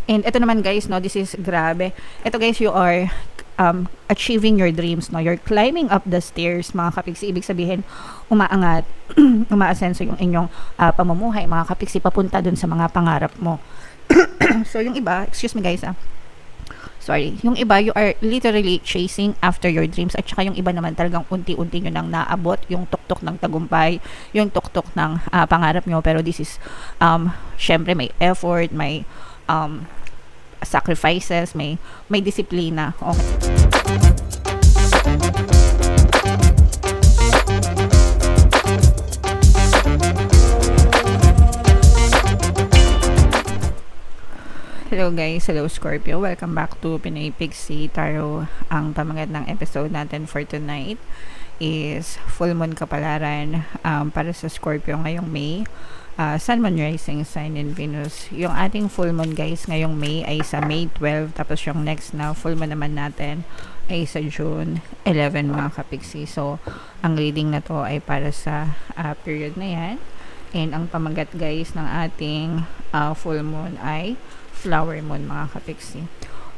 And ito naman guys, no, this is grabe. Ito guys, you are achieving your dreams, no? You're climbing up the stairs, mga kapiksi. Ibig sabihin, umaangat, umaasenso yung inyong pamumuhay, mga kapiksi, papunta dun sa mga pangarap mo. So, yung iba, excuse me guys, sorry, yung iba, you are literally chasing after your dreams, at saka yung iba naman talagang unti-unti nyo nang naabot yung tuktok ng tagumpay, yung tuktok ng pangarap nyo. Pero this is, syempre may effort, may sacrifices, may disiplina. Okay. Hello guys, hello Scorpio. Welcome back to Pinoy Pixie Tarot. Ang pamagat ng episode natin for tonight is full moon kapalaran para sa Scorpio ngayong May. Sun, Moon, Rising sign in Venus. Yung ating full moon guys ngayong May ay sa May 12, tapos yung next na full moon naman natin ay sa June 11 mga kapiksi. So, ang reading na to ay para sa period na yan. And ang pamagat guys ng ating full moon ay flower moon mga kapiksi.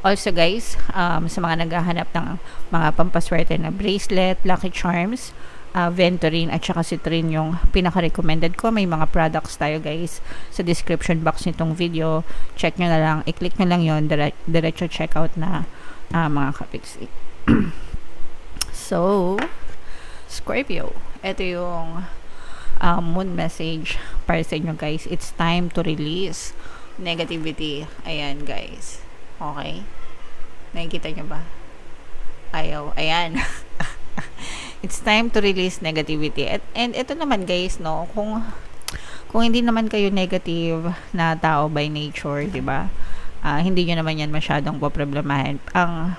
Also guys, sa mga naghahanap ng mga pampaswerte na bracelet, lucky charms, Venturin at saka Citrine yung pinaka-recommended ko. May mga products tayo guys sa description box nitong video. Check nyo na lang, i-click nyo lang yun, diretso checkout na mga kapiksi. So, Scorpio, ito yung moon message para sa inyo guys. It's time to release negativity. Ayan guys. Okay? Nakikita nyo ba? Ayaw. Ayan. It's time to release negativity. And ito naman guys, no, kung hindi naman kayo negative na tao by nature, 'di ba? Hindi niyo naman 'yan masyadong poproblemahin. Ang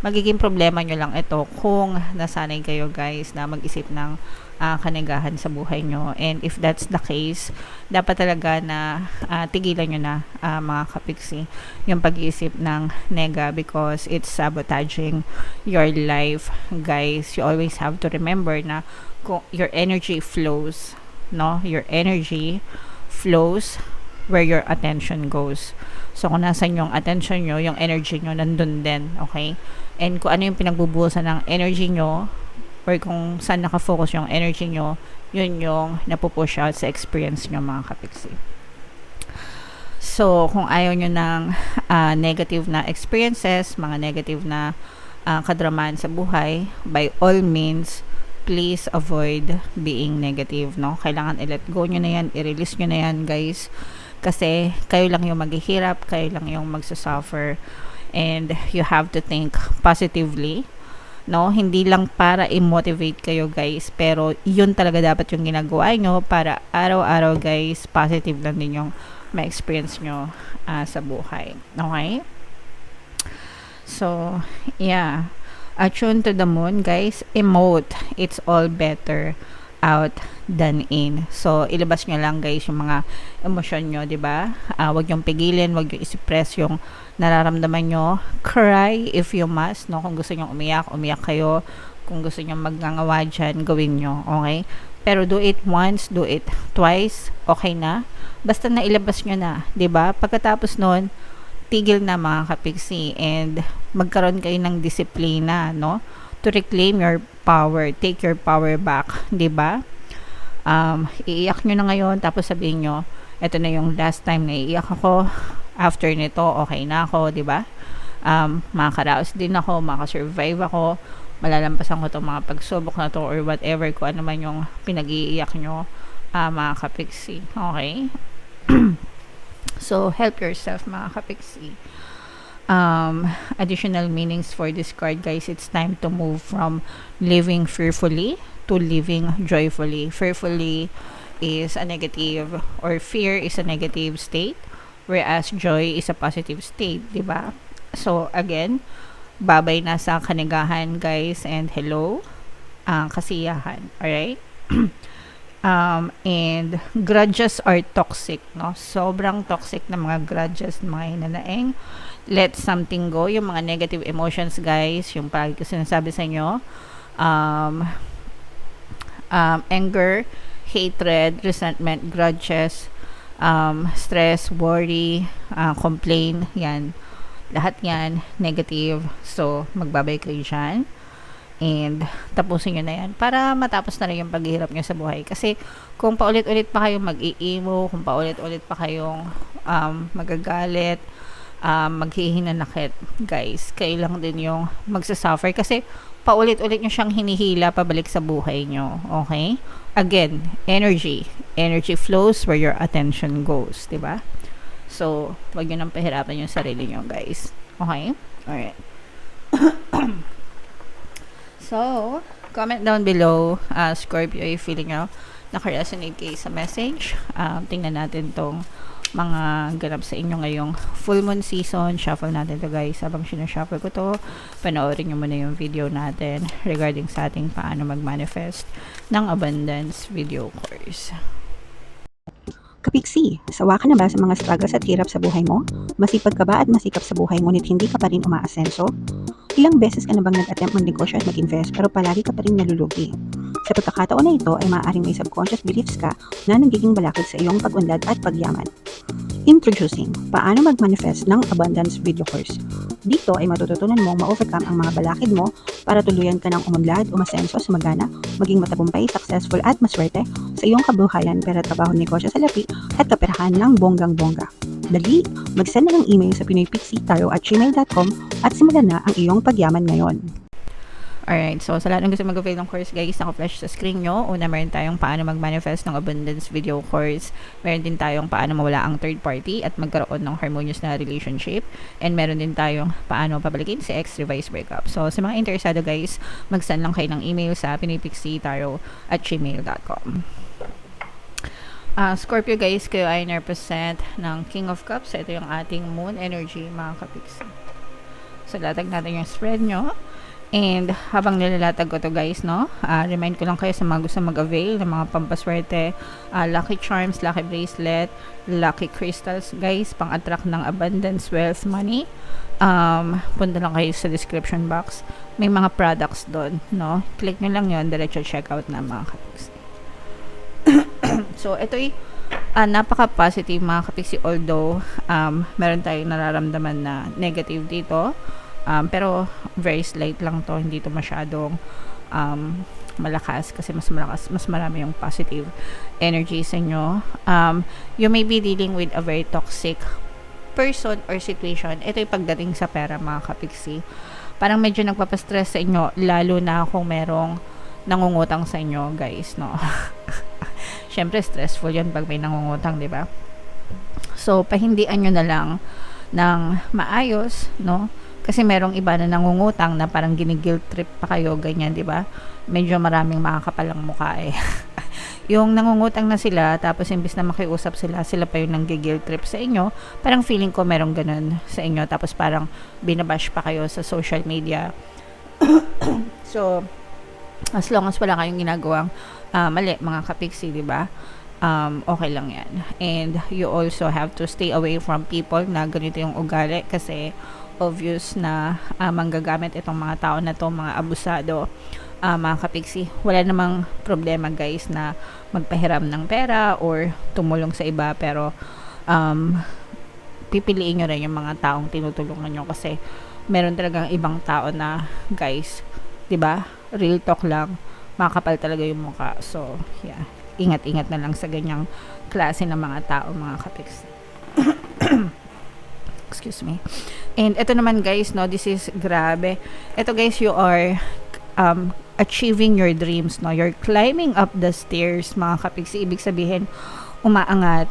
magiging problema nyo lang ito kung nasanay kayo guys na mag-isip ng kanigahan sa buhay nyo. And if that's the case, dapat talaga na tigilan nyo na mga kapiksi yung pag-iisip ng nega, because it's sabotaging your life guys. You always have to remember na kung your energy flows, no? Your energy flows where your attention goes. So, kung nasan yung attention nyo, yung energy nyo, nandun din, okay? And kung ano yung pinagbubuhusan ng energy nyo, or kung saan nakafocus yung energy nyo, yun yung napupush out sa experience nyo mga kapiksi. So, kung ayaw nyo ng negative na experiences, mga negative na kadramaan sa buhay, by all means, please avoid being negative, no? Kailangan i-let go nyo na yan, i-release nyo na yan guys, kasi kayo lang yung maghihirap, kayo lang yung magsasuffer, and you have to think positively, no? Hindi lang para i-motivate kayo guys, pero yun talaga dapat yung ginagawa nyo para araw-araw guys, positive lang din yung ma-experience nyo sa buhay. Okay? So, yeah. Attune to the moon guys, emote. It's all better out than in. So, ilabas nyo lang guys yung mga emosyon nyo, diba? Wag yung pigilin, wag yung express yung nararamdaman nyo. Cry if you must, no? Kung gusto nyo umiyak, umiyak kayo. Kung gusto nyo magngangawa dyan, gawin nyo, okay? Pero do it once, do it twice, okay na? Basta na ilabas nyo na, diba? Pagkatapos nun, tigil na mga kapiksi, and magkaroon kayo ng disiplina, no? To reclaim your power, take your power back, 'di ba? Iiyak nyo na ngayon, tapos sabihin nyo, eto na yung last time na iiyak ako, after nito okay na ako, 'di ba? Makakaraos din ako, makasurvive ako, malalampasan ko itong mga pagsubok na to, or whatever, kung ano man yung pinag-iiyak nyo, mga kapiksi, okay? So, help yourself mga kapiksi. Additional meanings for this card guys, it's time to move from living fearfully to living joyfully. Fearfully is a negative, or fear is a negative state, whereas joy is a positive state, diba? So again, babay na sa kanigahan guys, and hello kasiyahan, alright? And grudges are toxic, no? Sobrang toxic na mga grudges, mga hinanaing. Let something go, yung mga negative emotions guys, yung palagi ko sinasabi sa inyo, anger, hatred, resentment, grudges, stress, worry, complain, yan. Lahat yan, negative. So, magbabay kayo dyan. And, tapusin nyo na yan. Para matapos na rin yung paghihirap nyo sa buhay. Kasi, kung paulit-ulit pa kayong mag-iimo, kung paulit-ulit pa kayong magagalit, maghihinanakit, guys, kayo lang din yung magsasuffer. Kasi, paulit-ulit nyo siyang hinihila pabalik sa buhay nyo. Okay? Again, energy. Energy flows where your attention goes. Diba? So, wag nyo nang pahirapan yung sarili nyo, guys. Okay? Alright. So, comment down below, Scorpio, if feeling nyo naka-resonate kayo sa message. Tingnan natin tong mga ganap sa inyo ngayong full moon season. Shuffle natin to, guys. Habang sinashuffle ko to, panoorin nyo muna yung video natin regarding sa ating paano mag-manifest ng abundance video course. Kapiksi, sawa ka na ba sa mga struggles at hirap sa buhay mo? Masipag ka ba at masikap sa buhay ngunit hindi ka pa rin umaasenso? Ilang beses ka na bang nag-attempt mag-negosyo at mag-invest pero palagi ka pa rin nalulugi? Sa pagkakataon na ito ay maaaring may subconscious beliefs ka na nagiging balakid sa iyong pag-unlad at pagyaman. Introducing, paano mag-manifest ng abundance video course. Dito ay matututunan mong ma-overcome ang mga balakid mo para tuluyan ka ng umunlad, umasenso, sumagana, maging matagumpay, successful at maswerte sa iyong kabuhayan, pera, trabaho, negosyo, salapi at kaperahan ng bonggang-bongga. Dali, mag-send na ng email sa pinoypixie@gmail.com at simulan na ang iyong pagyaman ngayon. Alright, so sa lahat ng gusto mag-avail ng course, guys, naka-flash sa screen nyo. Una, meron tayong paano mag-manifest ng abundance video course. Meron din tayong paano mawala ang third party at magkaroon ng harmonious na relationship. And meron din tayong paano pabalikin si ex-revised breakup. So sa mga interesado, guys, mag-send lang kayo ng email sa pinoypixie@gmail.com. Scorpio, guys, kayo ay represent ng King of Cups. Ito yung ating moon energy, mga kapixie. So latag natin yung spread nyo. And habang nilalatag ko to, guys, no, remind ko lang kayo sa mga gusto mag-avail ng mga pampaswerte, lucky charms, lucky bracelet, lucky crystals, guys, pang-attract ng abundance, wealth, money. Punta lang kayo sa description box. May mga products doon, no? Click nyo lang yon, diretso check out na, mga kapixie. So, ito ay napaka-positive, mga kapixie, although meron tayong nararamdaman na negative dito. Pero very slight lang to, hindi to masyadong malakas kasi mas marami yung positive energy sa inyo. You may be dealing with a very toxic person or situation. Ito yung pagdating sa pera, mga kapixie. Parang medyo nagpapastress sa inyo, lalo na kung merong nangungutang sa inyo, guys, no? Syempre stressful yun pag may nangungutang, di ba? So, pahindian nyo na lang ng maayos, no? Kasi merong iba na nangungutang na parang gini-guilt trip pa kayo, ganyan, di ba? Medyo maraming makakapalang mukha eh. Yung nangungutang na sila, tapos imbis na makiusap sila, sila pa yung nang-guilt trip sa inyo. Parang feeling ko merong ganun sa inyo. Tapos parang binabash pa kayo sa social media. So, as long as wala kayong ginagawang mali, mga kapixie, di ba? Okay lang yan. And you also have to stay away from people na ganito yung ugali kasi obvious na manggagamit itong mga tao na to, mga abusado, mga kapixie. Wala namang problema, guys, na magpahiram ng pera or tumulong sa iba, pero pipiliin nyo rin yung mga taong tinutulungan nyo kasi meron talagang ibang tao na, guys, 'di ba? Real talk lang, makakapal talaga yung mukha. So, yeah. Ingat-ingat na lang sa ganyang klase ng mga tao, mga kapixie. Excuse me. And ito naman, guys, no, this is grabe. Ito, guys, you are achieving your dreams, no? You're climbing up the stairs, mga kapixie. Ibig sabihin, umaangat,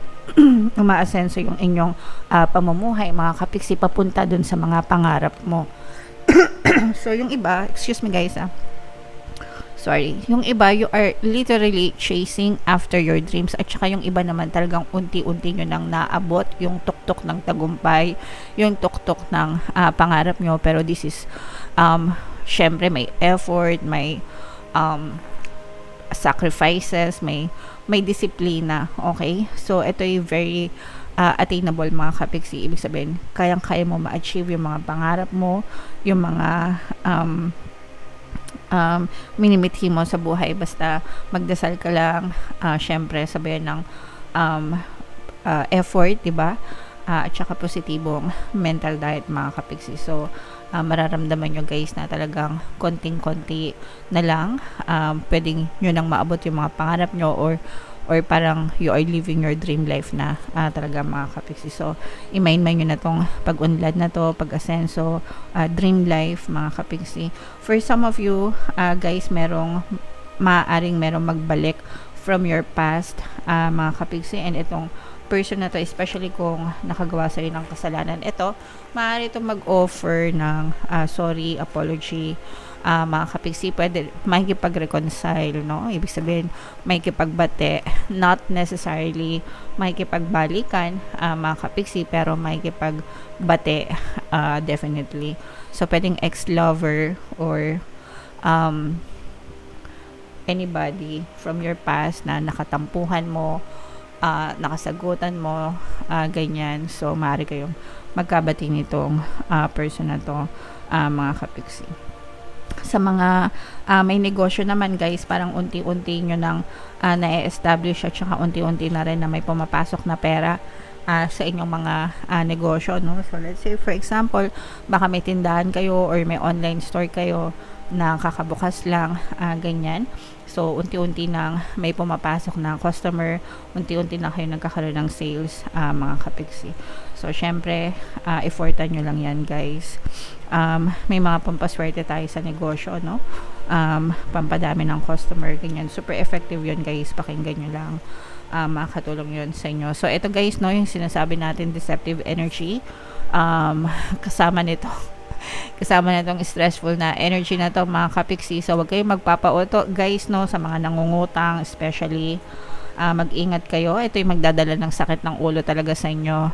umaasenso yung inyong pamumuhay, mga kapixie, papunta dun sa mga pangarap mo. So, yung iba, excuse me, guys, sorry, yung iba, you are literally chasing after your dreams, at saka yung iba naman talagang unti-unti nyo nang naabot yung tuktok ng tagumpay, yung tuktok ng pangarap nyo. Pero this is syempre may effort, may sacrifices, may disiplina, okay? So ito ay very attainable, mga kapixie. Ibig sabihin, kayang-kaya mo ma-achieve yung mga pangarap mo, yung mga minimithi mo sa buhay, basta magdasal ka lang, syempre sabihin ng effort, 'di ba? At saka positibong mental diet mga kapiksi. So, mararamdaman nyo guys na talagang konting-konti na lang pwedeng nyo nang maabot yung mga pangarap nyo, or parang you are living your dream life na talaga mga kapiksi. So, i-mind nyo na tong pag-unlad na to, pag-asenso, dream life mga kapiksi. For some of you guys, maaaring merong magbalik from your past mga kapiksi, and itong person na to, especially kung nakagawa sa'yo ng kasalanan, ito, maaari itong mag-offer ng sorry, apology, mga kapiksi. Pwede makikipag-reconcile, no? Ibig sabihin, makikipagbate, not necessarily makikipagbalikan, mga kapiksi, pero makikipagbate, definitely. So, pwedeng ex-lover or anybody from your past na nakatampuhan mo, nakasagutan mo, ganyan. So, maaari kayong magkabati nitong person na to, mga kapiksi. Sa mga may negosyo naman guys, parang unti-unti nyo nang na-establish at saka unti-unti na rin na may pumapasok na pera sa inyong mga negosyo, no? So, let's say for example, baka may tindahan kayo or may online store kayo na kakabukas lang, ganyan. So, unti-unti nang may pumapasok na customer, unti-unti na kayo nagkakaroon ng sales, mga kapiksi. So, syempre, effortan nyo lang yan, guys. May mga pampaswerte tayo sa negosyo, no? Pampadami ng customer, ganyan. Super effective yun, guys. Pakinggan nyo lang. Makakatulong yun sa inyo. So, ito, guys, no, yung sinasabi natin, deceptive energy. Kasama na itong stressful na energy na to mga kapiksi. So, wag kayong magpapauto guys, no, sa mga nangungutang, especially mag-ingat kayo. Ito yung magdadala ng sakit ng ulo talaga sa inyo,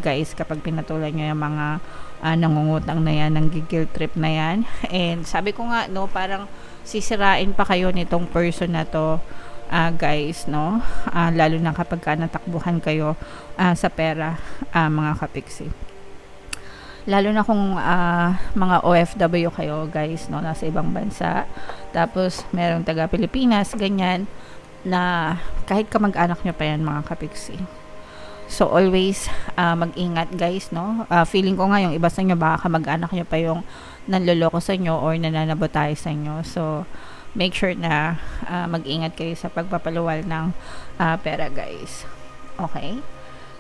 guys, kapag pinatulan nyo yung mga nangungutang na yan, ng guilt trip na yan. And sabi ko nga, no, parang sisirain pa kayo nitong person na to, guys, no, lalo na kapag natakbuhan kayo sa pera, mga kapiksi. Lalo na kung mga OFW kayo, guys, no, nasa ibang bansa. Tapos, merong taga Pilipinas, ganyan, na kahit kamag-anak nyo pa yan, mga kapiksi. So, always mag-ingat, guys, no. Feeling ko nga, yung iba sa inyo, baka kamag-anak nyo pa yung nanloloko sa inyo or nananabotay sa inyo. So, make sure na mag-ingat kayo sa pagpapaluwal ng pera, guys. Okay?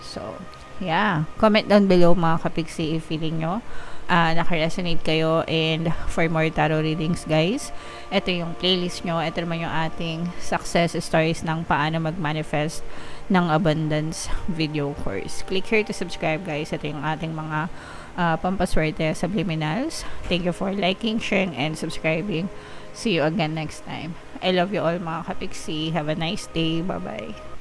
So, yeah, comment down below mga kapiksi if feeling nyo naka-resonate kayo. And for more tarot readings, guys, ito yung playlist nyo. Ito naman yung ating success stories ng paano mag-manifest ng abundance video course. Click here to subscribe, guys. Ito yung ating mga pampaswerte subliminals. Thank you for liking, sharing, and subscribing. See you again next time. I love you all mga kapiksi. Have a nice day. Bye-bye.